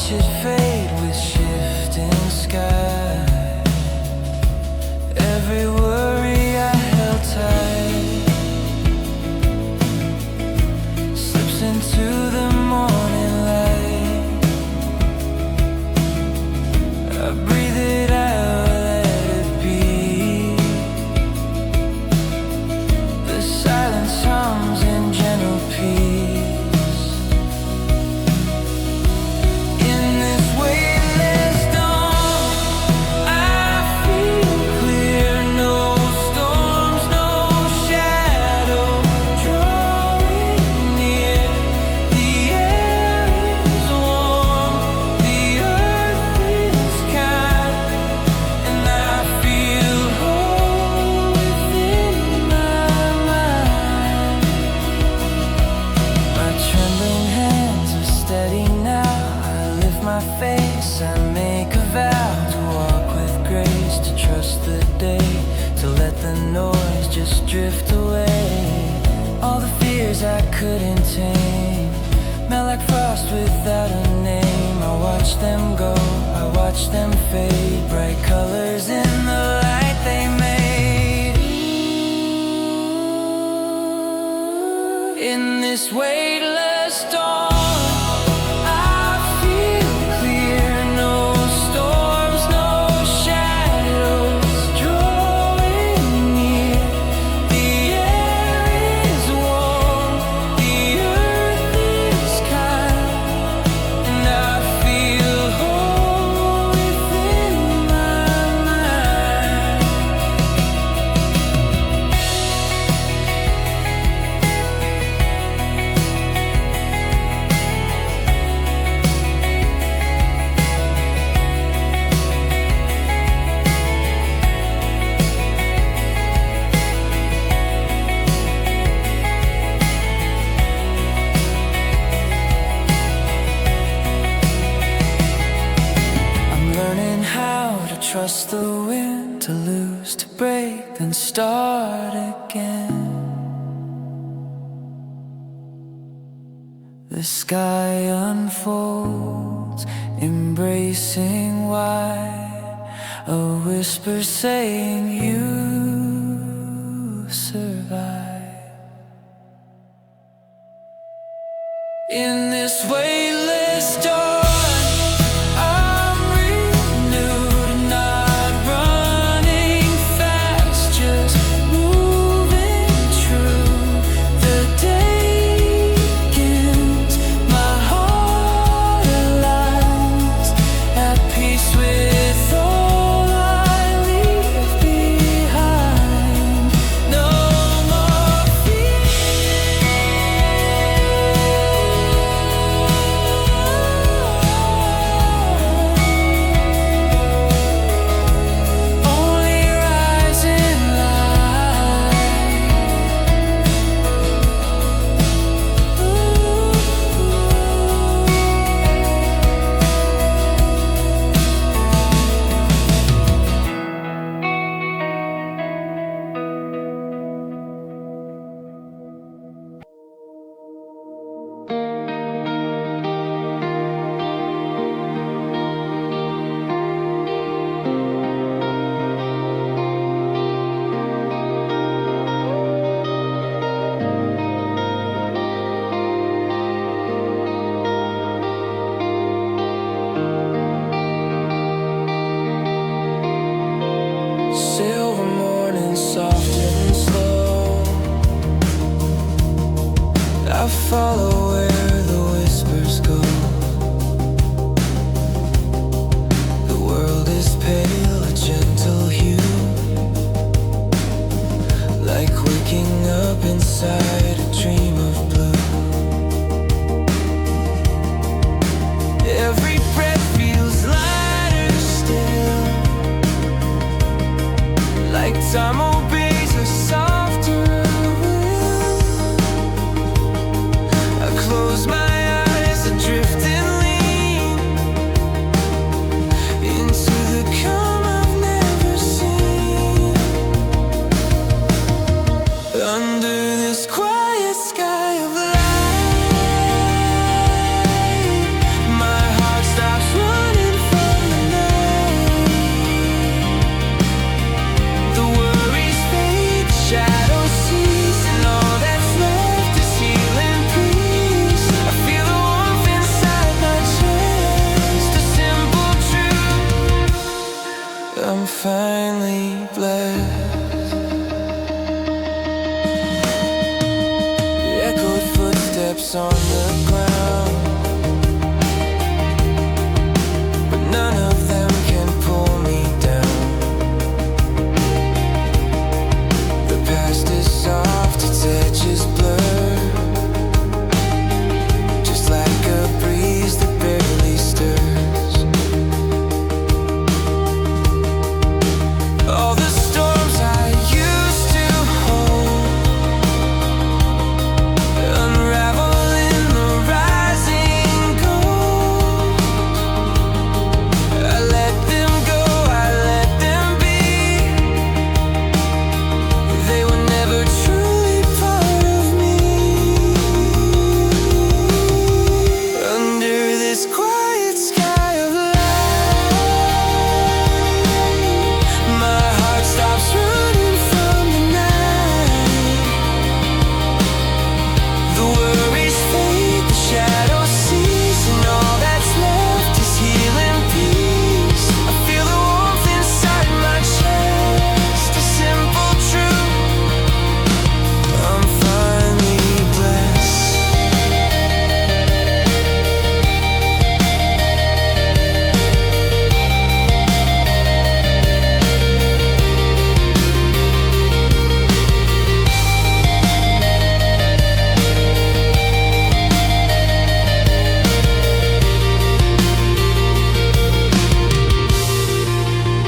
watch it fade with shifting sky. Every worry I held tight slips into the morning light. I breathe it out, let it be. The silence hums in gentle peace. In this weightless dawn, I feel clear. No storms, no shadow drawing near. The air is warm, the earth is kind, and I feel whole within my mind. My trembling hands are steady now. I lift my face, I make a vow to walk with grace, to trust the day, to let the noise just drift away. All the fears I couldn't tame melt like frost without a name. I watch them go, I watch them fade, bright colors in the light they made. In this weightless dawn, I feel clear. No storms, no shadows drawing near. The air is warm, the earth is kind, and I feel whole within my mind. I'm learning how to trust the wind, to lose, to break, then start again. The sky unfolds, embracing wide, a whisper saying you survive. In this weightless dawn, I'm renewed, not running fast, just moving true. The day begins, my heart aligns, at peace with all I leave behind. No more fear. follow where the whispers go. The world is pale, a gentle hue, like waking up inside a dream of blue. Every breath feels lighter still, like time obeys a softer will. I close my eyes and drift and lean into the calm I've never seen. Under this quiet sky of light, my heart stops blessed. The echoed footsteps on the ground, but none of them can pull me down. The past is soft, its edges blur, just like a breeze that barely stirs. All the storms I used to hold unravel in the rising gold. I let them go, I let them be. They were never truly part of me. Under this quiet sky of light, my heart stops running from the night. The worries fade, the shadows cease, and all that's left is healing peace. I feel the warmth inside my chest, a simple truth. I'm finally blessed.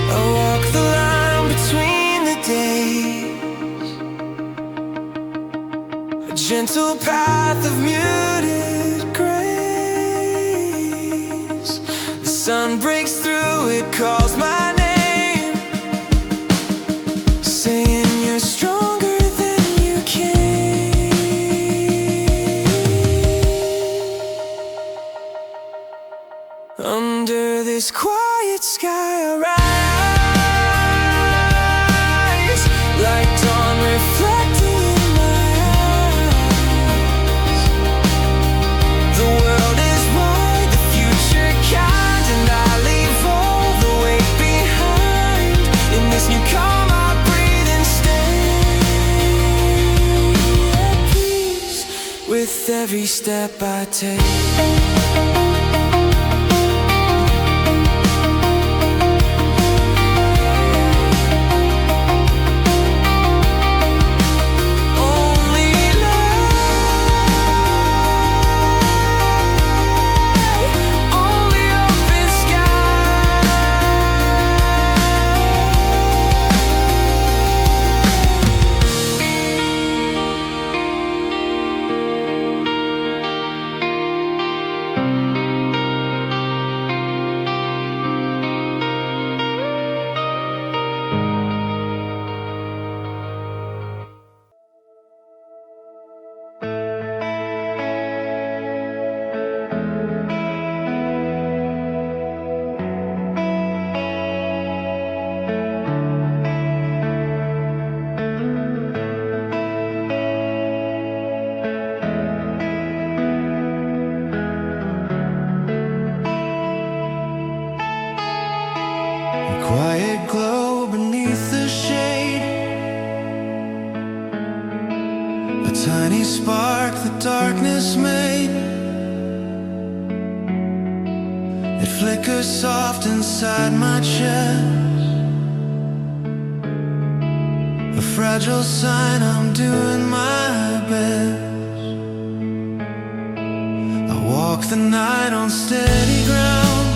I walk the line between the days, a gentle path of muted grace. The sun breaks through, it calls my name, saying you're stronger than you came. Under this quiet sky I rise, like dawn reflecting in my eyes. The world is wide, the future kind, and I leave all the weight behind. In this new calm I breathe and stay at peace with every step I take. Only light, only open sky. A quiet glow beneath the shade, a tiny spark the darkness made. It flickers soft inside my chest, a fragile sign I'm doing my best. I walk the night on steady ground,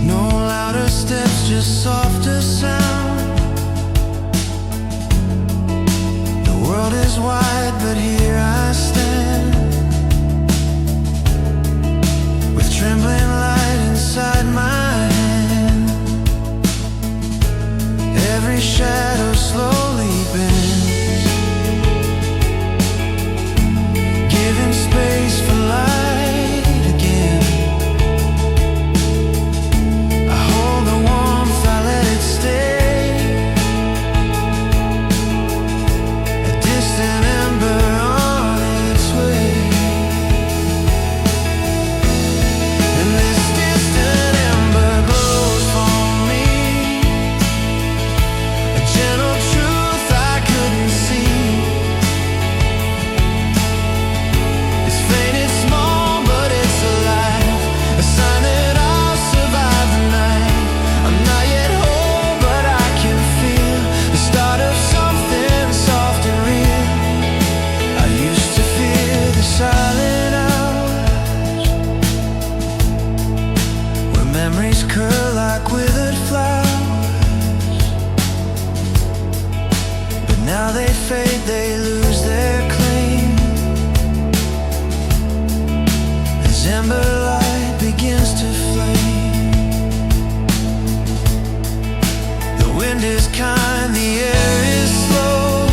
no louder steps, just softer sound. The world is wide, but here I stand, with trembling light inside my hand. Every shadow slowly bends, giving space for light again. I hold the warmth, I let it stay, a distant ember on its way. And this distant ember glows for me, fade, they lose their claim. As ember light begins to flame, the wind is kind, the air is slow.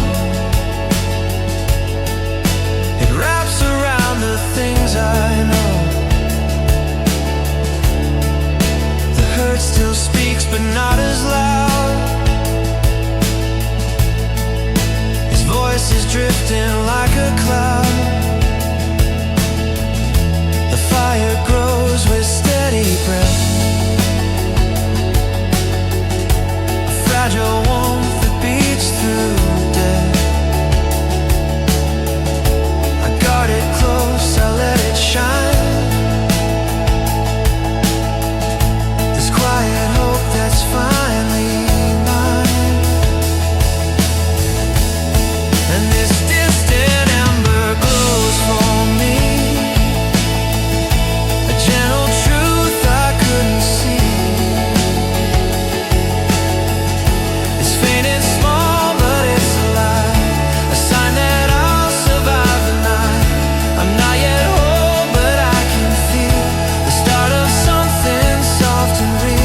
It wraps around the things I know. The hurt still speaks, but not as loud. His voice is drifting like a cloud. The fire grows with steady breath, a fragile warmth that beats through death. I guard it close, I let it shine. This quiet hope that's finally mine. And this distant ember glows for me, a gentle truth I couldn't see. It's faint and small, but it's alive, a sign that I'll survive the night. I'm not yet whole, but I can feel the start of something soft and real.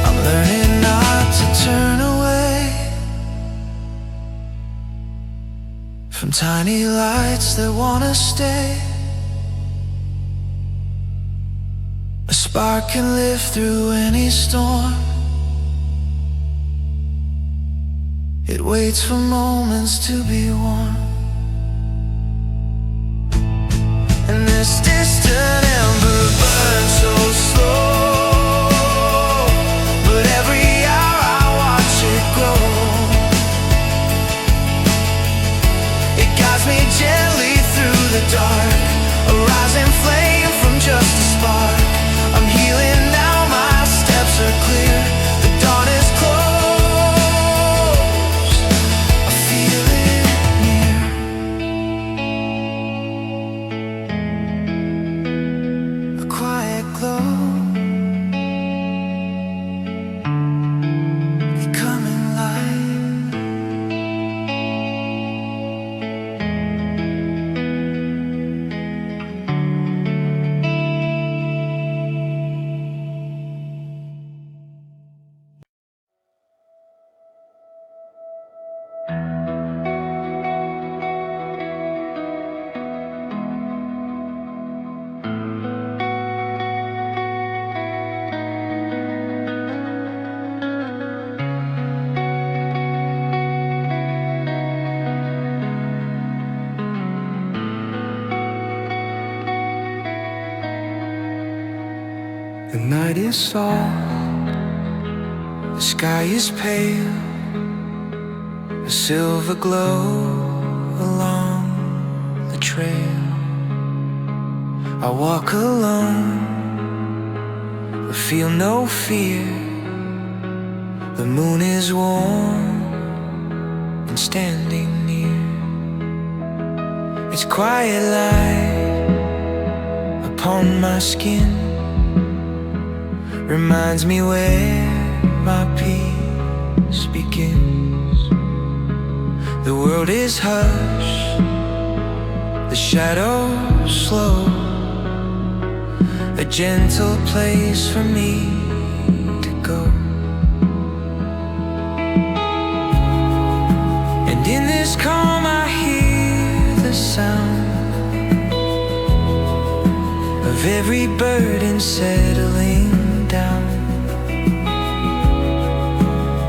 I'm learning not to turn away from tiny lights that wanna stay. A spark can live through any storm. It waits for moments to be warm. And this distant ember burns so slow, but every hour I watch it grow. It guides me gently through the dark, a rising flame from just a spark. I'm healing now, my steps are clear. The dawn is close, I feel it near. A quiet glow, becoming light. The night is soft, the sky is pale, a silver glow along the trail. I walk alone, but feel no fear. The moon is warm and standing near. Its quiet light upon my skin reminds me where my peace begins. The world is hushed, the shadows slow, a gentle place for me to go. And in this calm I hear the sound of every burden settling down.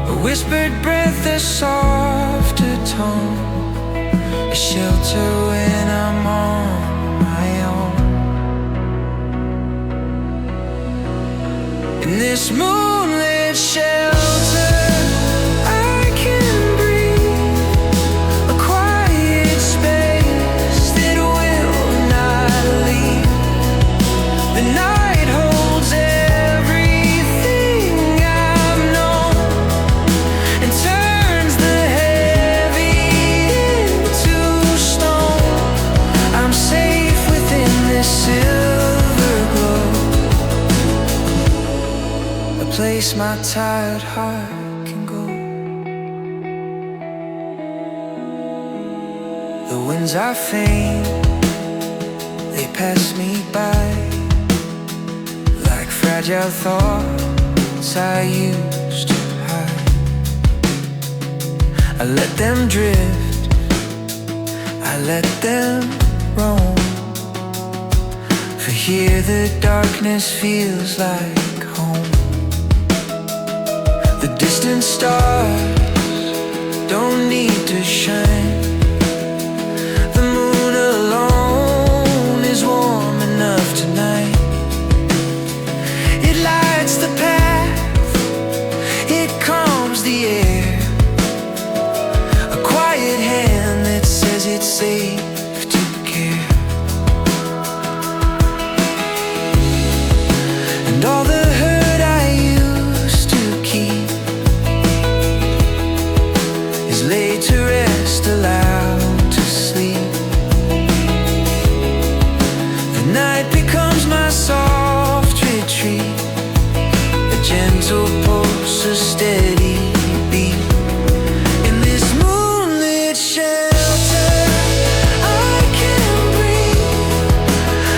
A whispered breath, a softer tone, a shelter when I'm on my own. In this moonlit shelter I can breathe, a quiet space that will not leave. place my tired heart can go. The winds are faint, they pass me by like fragile thoughts I used to hide. I let them drift, I let them roam. For here the darkness feels like home. The distant stars don't need to shine. The moon alone is warm enough tonight. It lights the path, it calms the air. A quiet hand that says it's safe to care. And all the hurt I used to keep is laid to rest, allowed to sleep. The night becomes my soft retreat, a gentle pulse, a steady beat. In this moonlit shelter I can breathe,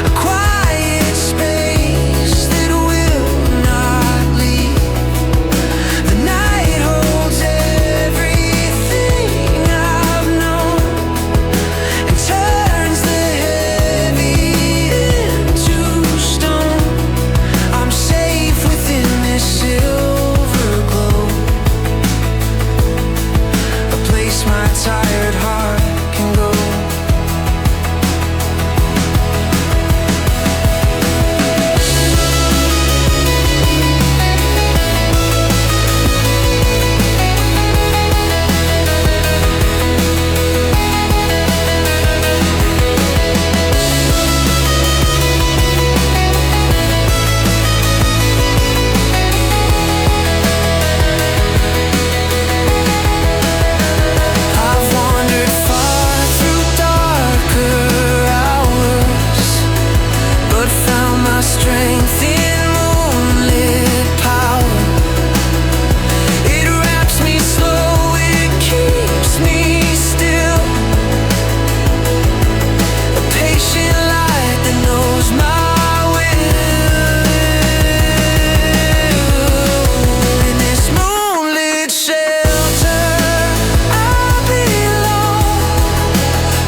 a quiet space that will not leave. The night holds everything I've known and turns the heavy into stone. I'm safe within this silver glow, a place my tired heart can go. I've wandered far through darker hours, but found my strength in moonlit power. It wraps me slow, it keeps me still, a patient light that knows my will. In this moonlit shelter I belong,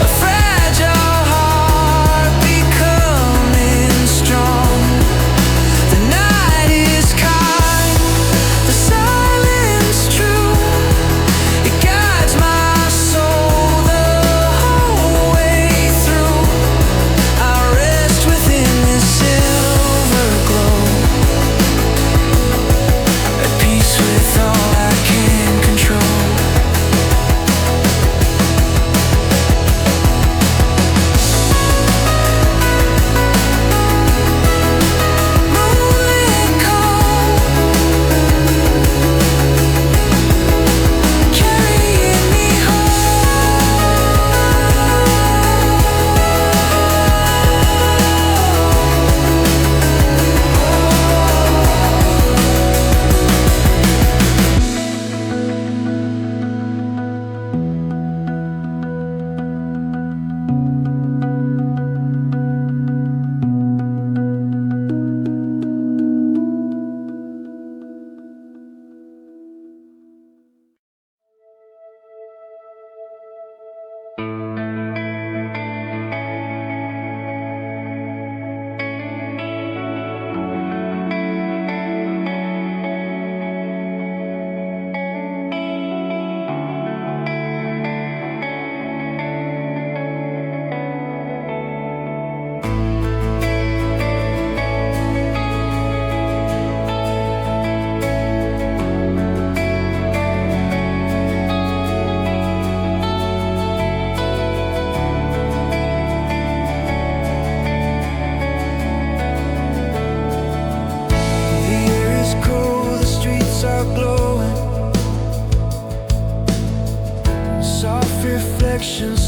a fragile heart becoming strong. The night is kind, the silence true. It guides my soul the whole way through. I rest within this silver glow, at peace with all I can control. Moonlit calm, carrying me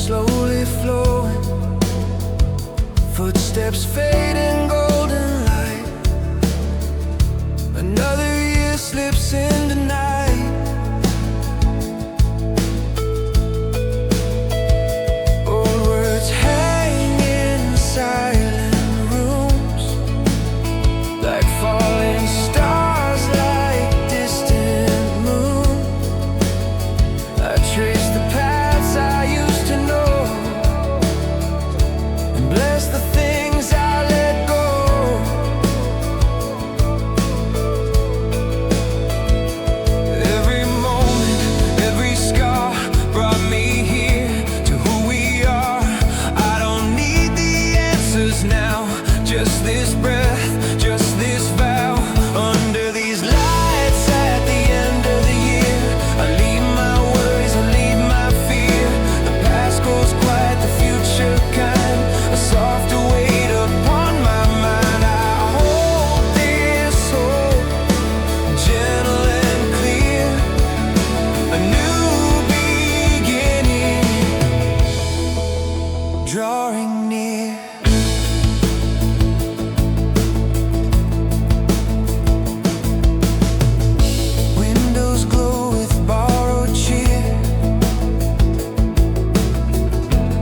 slowly flowing, footsteps fade in golden light. Another year slips into night. Old words hang in silent rooms, like falling stars, like distant moon. I trace the paths I used to know, and bless the things I let go. Every moment, every scar brought me here to who we are. I don't need the answers now, just this breath, just this vow. Under these lights at the end of the year, I leave my worries, I leave my fear. The past grows quiet, the future kind, a softer weight upon my mind. I hold this hope, gentle and clear, a new beginning drawing near. Windows glow with borrowed cheer.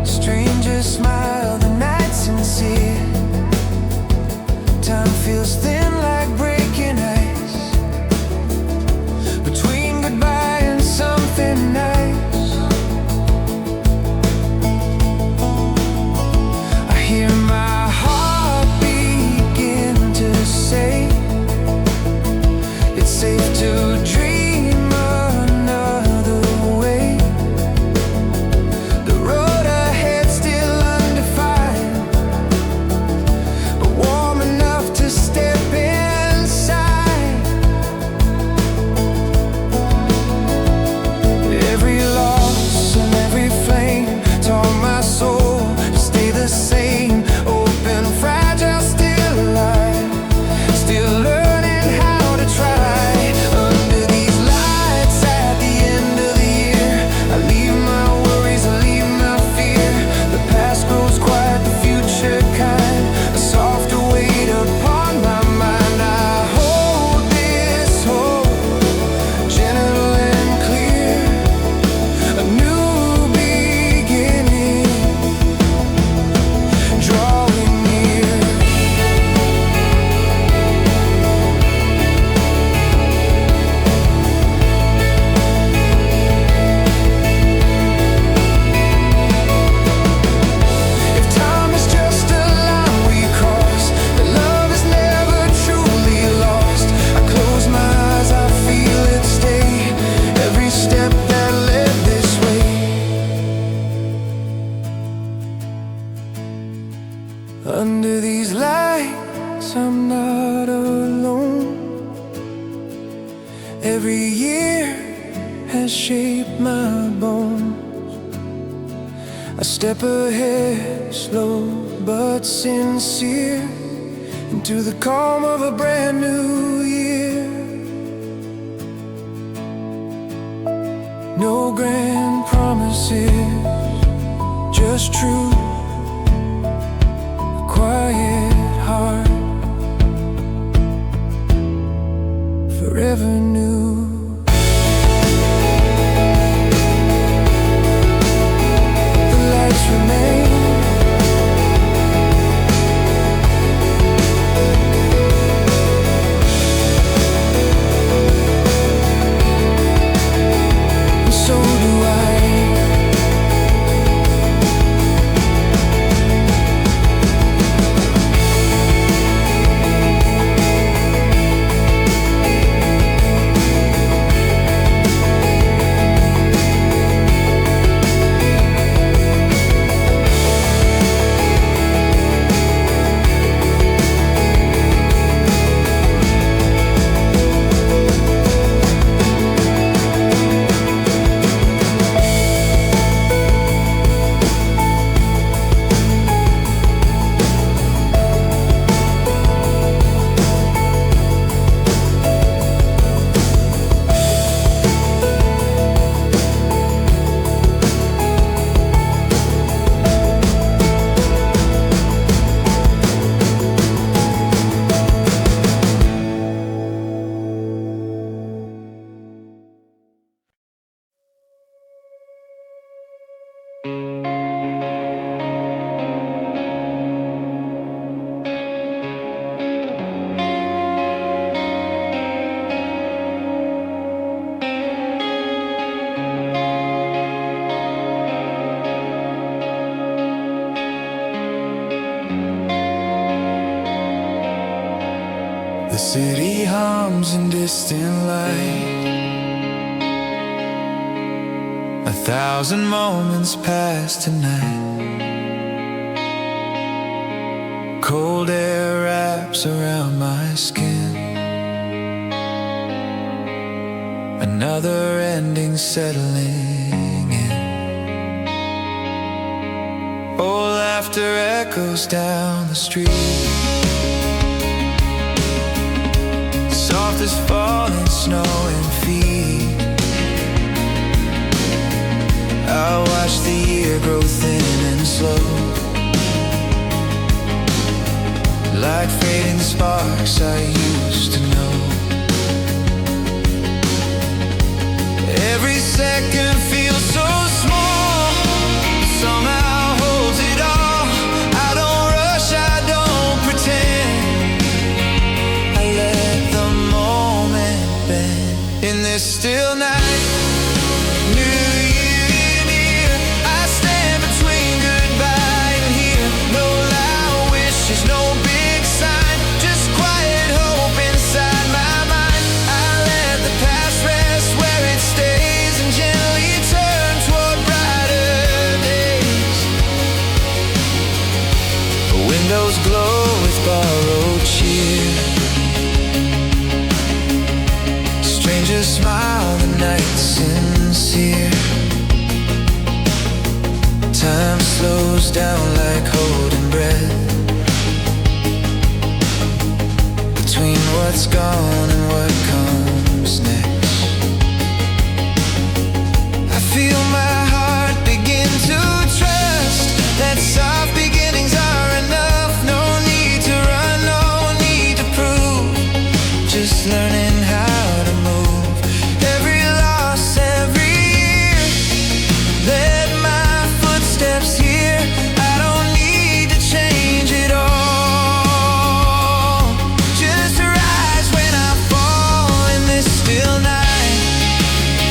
Strangers smile, the night's sincere. Time feels thin like breaking ice, between goodbye and something nice. I hear my heart begin to say, it's safe to dream another way. The road ahead still undefined, but warm enough to step inside. Every loss and every flame taught my soul to stay the same. Open, fragile, still alive, still learning how to try. Under these lights at the end of the year, I leave my worries, I leave my fear. The past grows quiet, the future kind, a softer weight upon my mind. I hold this hope, gentle and clear, a new beginning drawing near. If time is just a line we cross, that love is never truly lost. I close my eyes, I feel it stay, every step that led this way. Under these lights, I'm not alone. Every year has shaped my bones. I step ahead, slow but sincere, into the calm of a brand new year. No grand promises, just truth, a quiet heart, forever new. The lights remain, and so do I. city hums in distant light. 1,000 moments pass tonight. Cold air wraps around my skin. Another ending settling in. Old laughter echoes down the street. Soft as falling snow and feet. I watch the year grow thin and slow, like fading sparks I used to know. Every second feels so small, somehow holds it all. I don't rush, I don't pretend. I let the moment bend. In this still night, New Year near, I stand between goodbye and here. No loud wishes, no big sign, just quiet hope inside my mind. I let the past rest where it stays and gently turn toward brighter days. The windows glow with borrowed cheer. Strangers smile, the night's sincere. Time slows down like holding breath. Between what's gone and what comes next, I feel my heart begin to trust that soft beginnings are enough. No need to run, no need to prove, just learning how to move. Every loss, every year, let my footsteps here. I don't need to change it all, just rise when I fall in this still night.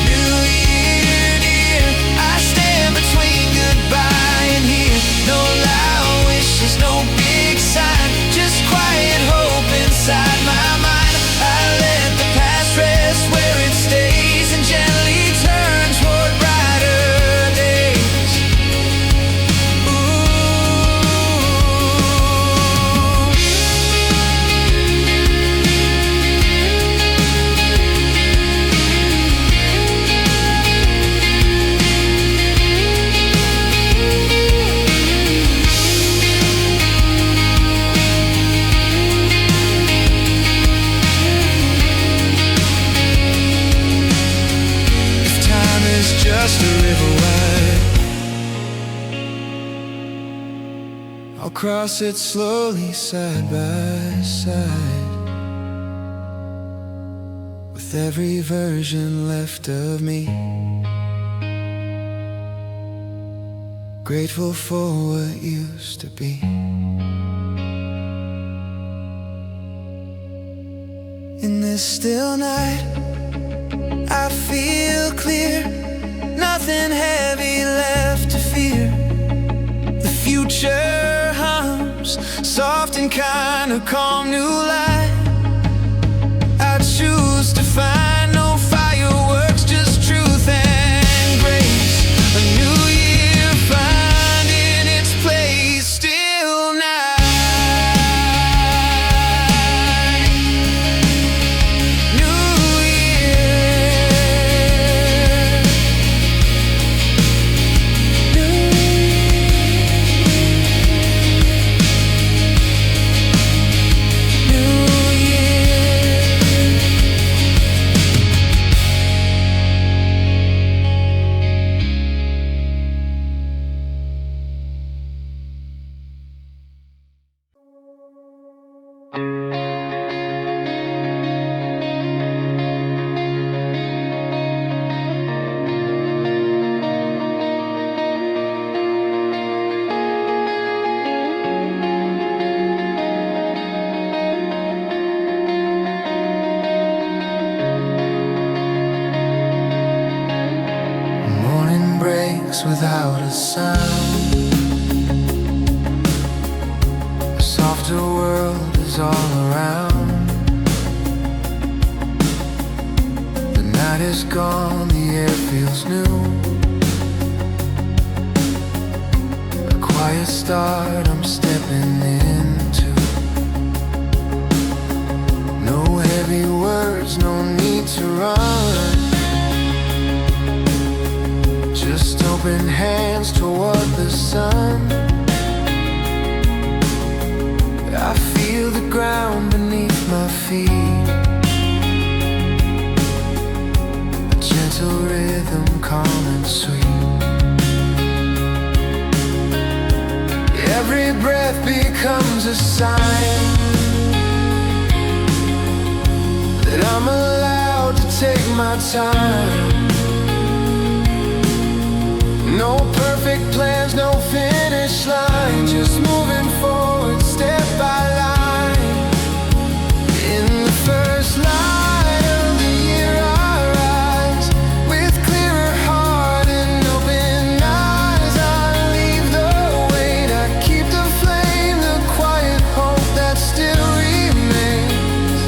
New Year near, I stand between goodbye and here. No loud wishes, no big sign, just quiet hope inside my mind. I let the past rest where it stays and gently turn toward brighter days. If time is just a river wide, I'll cross it slowly side by side, with every version left of me, grateful for what used to be. In this still night, I feel clear, nothing heavy left to fear. The future hums, soft and kind of calm new light. I choose to find no fireworks, just truth and grace. A new year finding its place, still night. New year, new breaks without a sound. A softer world is all around. night is gone, the air feels new. A quiet start I'm stepping into. No heavy words, no need to run. Just open hands toward the sun. I feel the ground beneath my feet. A gentle rhythm, calm and sweet. Every breath becomes a sign that I'm allowed to take my time. No perfect plans, no finish line, just moving forward step by line. In the first light of the year I rise, with clearer heart and open eyes. I leave the weight, I keep the flame, the quiet hope that still remains.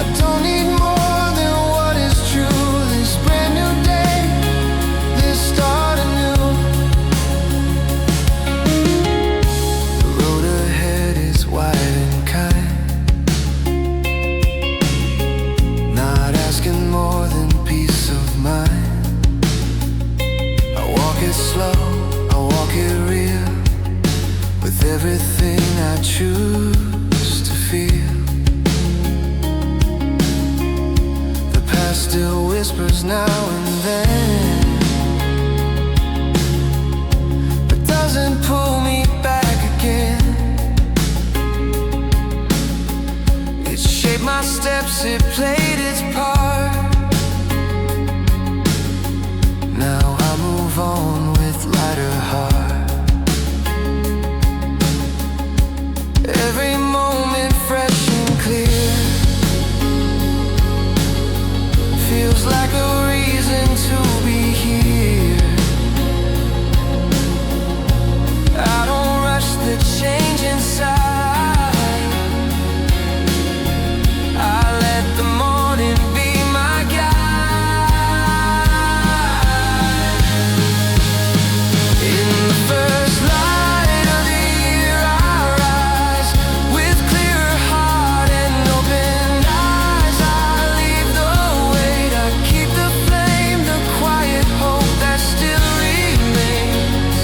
I don't need more than what is true. This brand new day, this start anew. The road ahead is wide and kind, not asking more than peace of mind. I walk it slow, I walk it real, with everything I choose to feel. The past still whispers now and then, but doesn't pull me back again. It shaped my steps, it played its part. Now I move on with lighter heart. Every moment fresh and clear, feels like a reason to be here. I don't rush the change inside. I let the morning be my guide. In the first light of the year I rise, with clearer heart and open eyes. I leave the weight, I keep the flame, the quiet hope that still remains.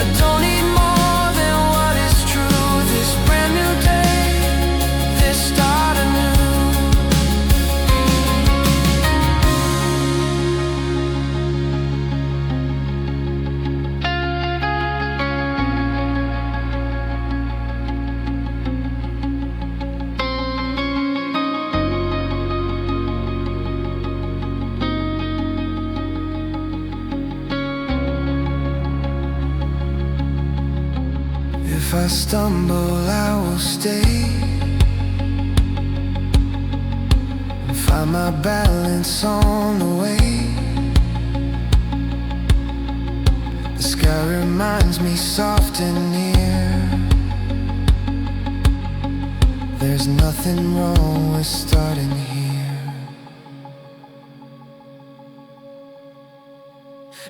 I don't need more than what is true. This brand new day, this start anew. If I stumble, I will stay and find my balance on the way. The sky reminds me soft and near. There's nothing wrong with starting here.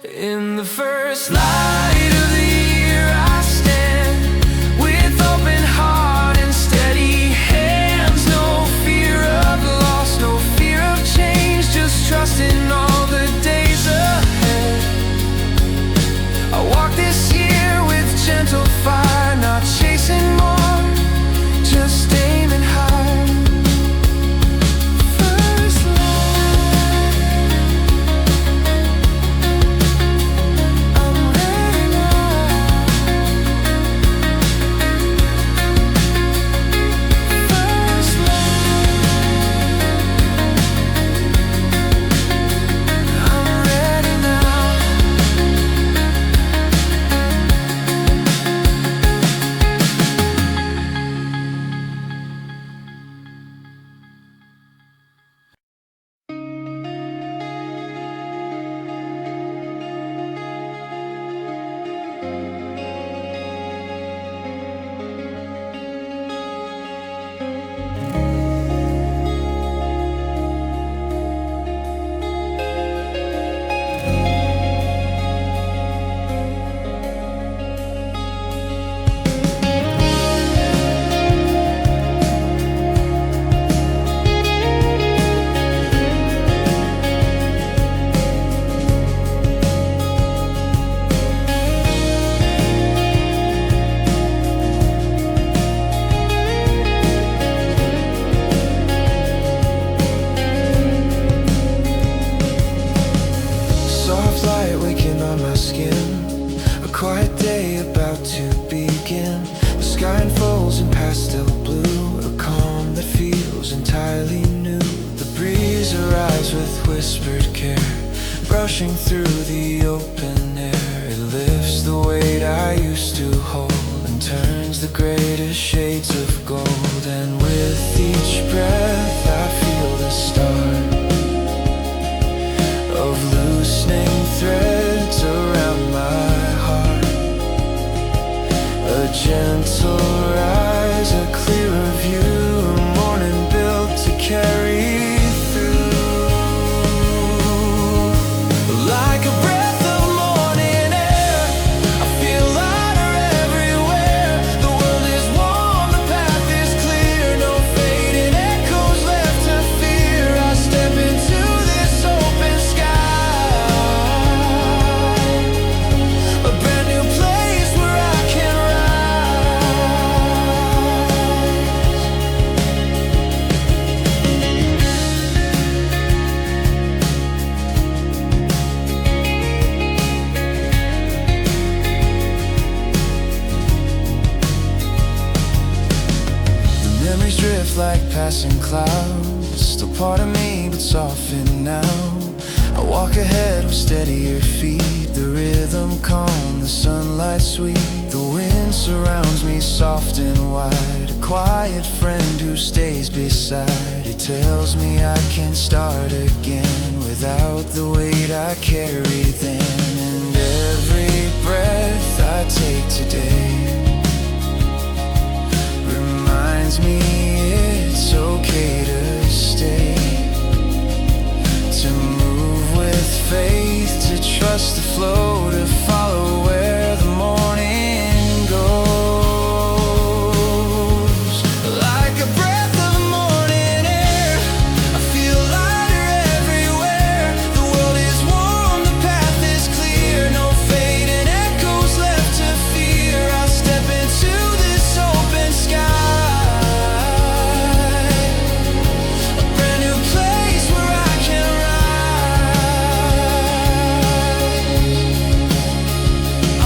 In the first light of the year I stand, with open heart and steady hands. No fear of loss, no fear of change, just trusting all the days ahead. I walk this year with gentle fire, not chasing more, just aiming high. First light, I'm ready to begin. The sky unfolds in pastel blue, a calm that feels entirely new. The breeze arrives with whispered care, brushing through the open air. It lifts the weight I used to hold and turns the greatest shades of gold. And with each breath I feel the start of loosening threads around my heart. A gentle rise, a clearer view, a morning built to carry through. Like a breath of morning air, I feel lighter everywhere. The world is warm, the path is clear, no fading echoes left to fear. I step into this open sky, a brand new place where I can memories drift like passing clouds, still part of me but softened now. I walk ahead with steadier feet, the rhythm calm, the sunlight sweet. The wind surrounds me soft and wide, a quiet friend who stays beside. It tells me I can start again without the weight I carried then. And every breath I take today reminds me it's okay to stay, to move with faith, to trust the flow, to follow where the morning goes. Like a breath of morning air, I feel lighter everywhere. The world is warm, the path is clear, no fading echoes left to fear. I step into this open sky, a brand new place where I can rise.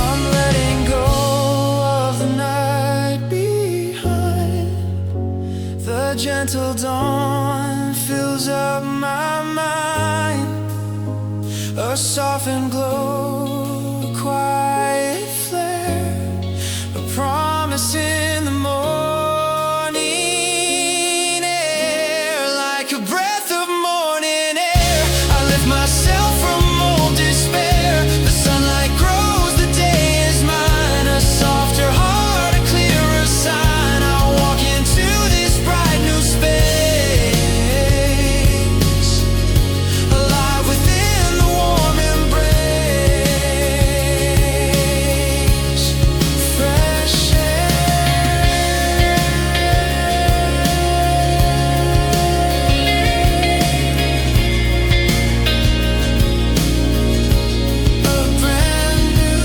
I'm letting go of the night behind. The gentle dawn fills up my mind, a softened glow, a quiet flare, a promise in the morning air. Like a breath of morning air, I lift myself from old despair. The sunlight grows, the day is mine, a softer heart, a clearer sign. I walk into this bright new space, alive within the warm embrace. Fresh air, a brand new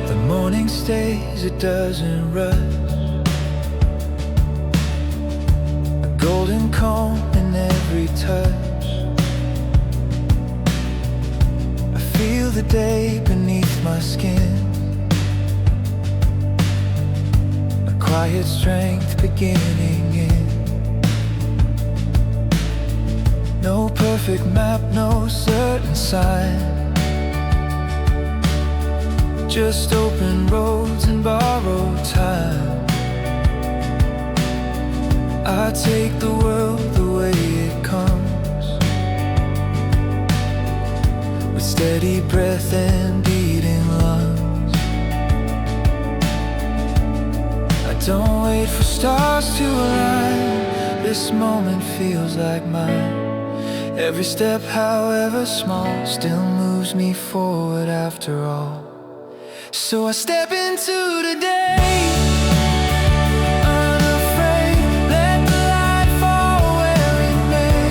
The morning stays, it doesn't rush. A golden calm in every touch. I feel the day beneath my skin, a quiet strength beginning in. No perfect map, no certain sign, just open roads and borrowed time. I take the world the way it comes, with steady breath and beating lungs. Don't wait for stars to align. This moment feels like mine. Every step, however small, still moves me forward after all. So I step into the day, unafraid, let the light fall where it may.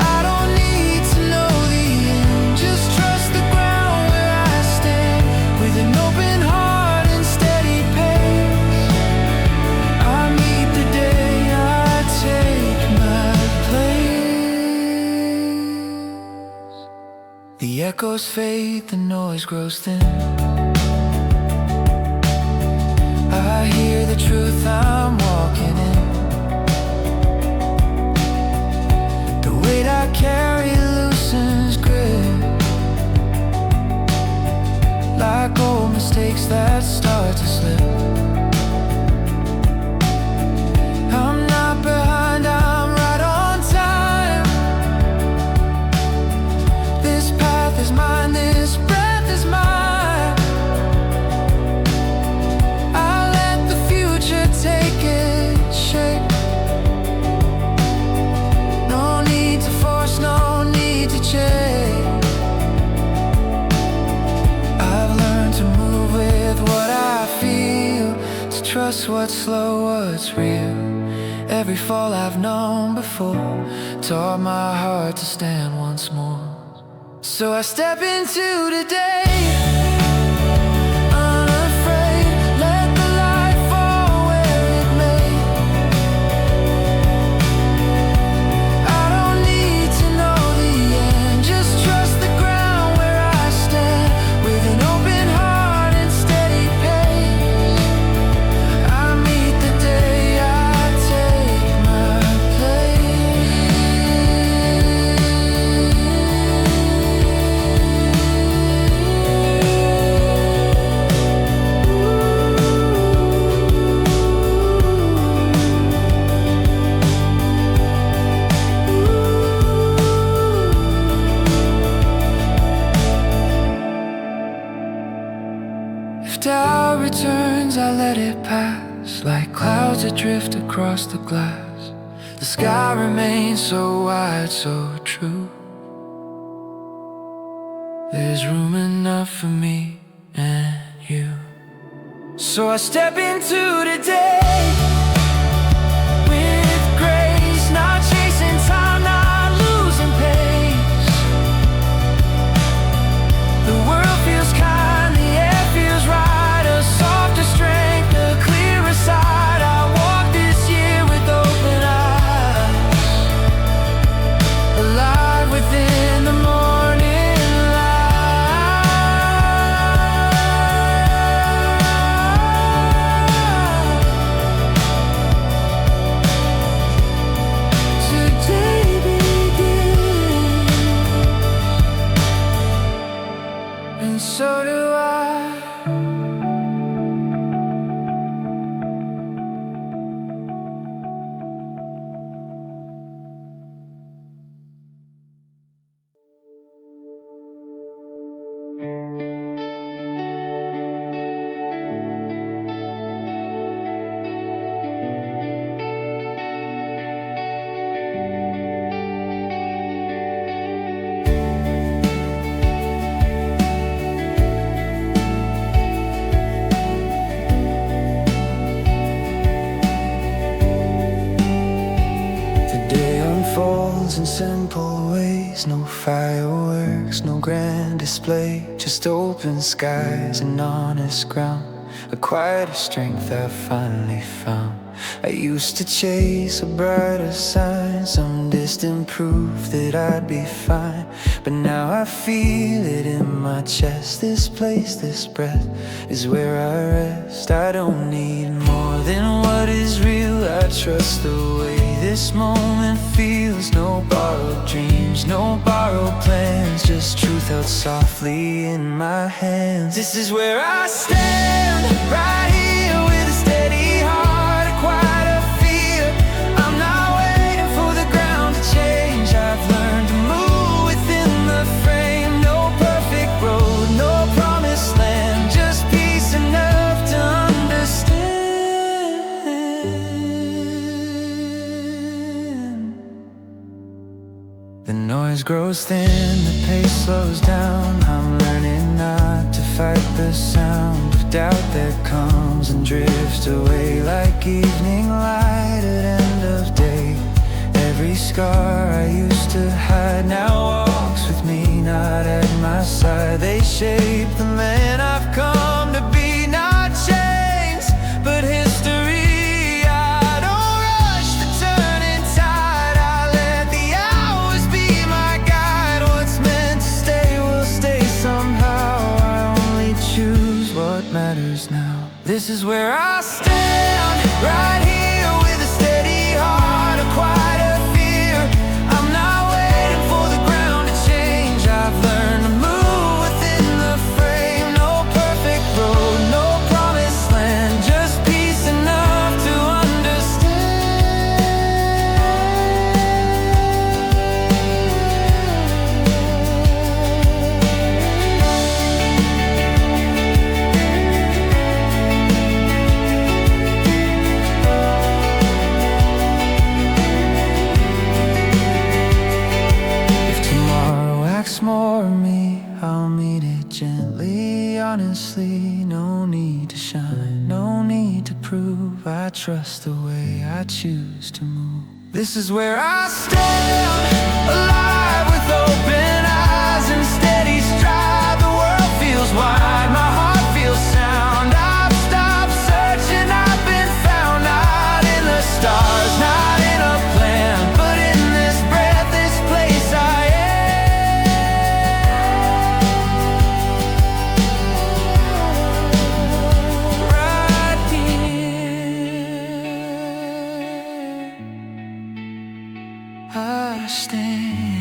I don't need to know the end, just trust the ground where I stand. With an open heart and steady pace, I meet the day, I take my place. The echoes fade, the noise grows thin. I hear the truth I'm walking in. The weight I carry loosens grip, like old mistakes that start to slip. I'm not behind, I'm right on time. This path is mine, this breath is mine. I'll let the future take its shape. No need to force, no need to change. I've learned to move with what I feel, to trust what's slow, what's real. Every fall I've known before taught my heart to stand once more. So I step into the day, unafraid, let the light fall where it may. I don't need to know the end, just trust the ground where I stand. With an open heart and steady pace, I meet the day, I take my If doubt returns, I let it pass, like clouds that drift across the glass. The sky remains so wide, so true. There's room enough for me and you. So I step into the day with grace, not chasing time, not losing pace. The world feels kind, the air feels right, a softer strength, a clearer side. I walk this year with open eyes, alive within the morning light. Today begins, and so do I. In simple ways, no fireworks, no grand display, just open skies and honest ground, a quieter strength I finally found. I used to chase a brighter sign, some distant proof that I'd be fine, but now I feel it in my chest. This place, this breath is where I rest. I don't need more than what is real, I trust the way this moment feels. No borrowed dreams, no borrowed plans, just truth held softly in my hands. This is where I stand, right here with a steady heart, a quieter fear. I'm not waiting for the ground to change. I've learned to move within the frame. No perfect road, no promised land, just peace and noise grows thin, the pace slows down. I'm learning not to fight the sound of doubt that comes and drifts away like evening light at end of day. Every scar I used to hide now walks with me, not at my side. They shape the man I've come to be, not chains, but history. I don't rush the turning tide, I let the hours be my guide. What's meant to stay will stay somehow. I only choose what matters now. This is where I stand, right here with a steady heart, a quieter fear. I'm not waiting for the ground to change. I've learned to move within the frame. No perfect road, no promised land, just peace enough to more of me, I'll meet it gently, honestly. No need to shine, no need to prove. I trust the way I choose to move. This is where I stand, alive with open eyes and steady stride. The world feels wide, my heart feels sound. I've stopped searching, I've been found. Not in the stars, not in a plan, but in this breath, this place I am. I stand.